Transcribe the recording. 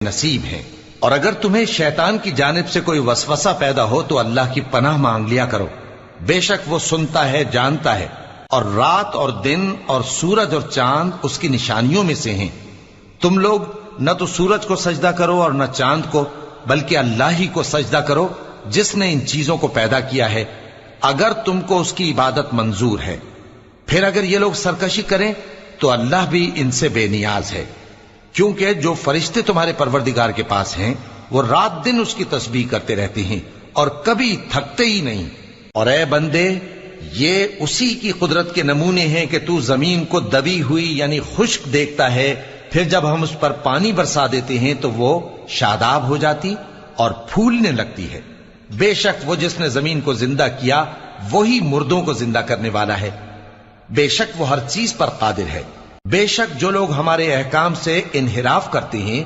नसीब हैं। और अगर तुम्हें शैतान की जानिब से कोई वसवसा पैदा हो तो अल्लाह की पनाह मांग लिया करो, बेशक वो सुनता है, जानता है। और रात और दिन और सूरज और चांद उसकी निशानियों में से हैं। तुम लोग न तो सूरज को सजदा करो और न चांद को, बल्कि अल्लाह ही को सजदा करो जिसने इन चीजों को पैदा किया है, अगर तुमको उसकी इबादत मंजूर है। फिर अगर ये लोग सरकशी करें तो अल्लाह भी इनसे बेनियाज है, क्योंकि जो फरिश्ते तुम्हारे परवरदिगार के पास हैं वो रात दिन उसकी तस्बीह करते रहते हैं और कभी थकते ही नहीं। और ए बंदे, ये उसी की कुदरत के नमूने हैं कि तू जमीन को दबी हुई यानी खुश्क देखता है, फिर जब हम उस पर पानी बरसा देते हैं तो वो शादाब हो जाती और फूलने लगती है। बेशक वो जिसने जमीन को जिंदा किया वही मुर्दों को जिंदा करने वाला है। बेशक वो हर चीज पर कादिर है। बेशक जो लोग हमारे अहकाम से इन्हिराफ करते हैं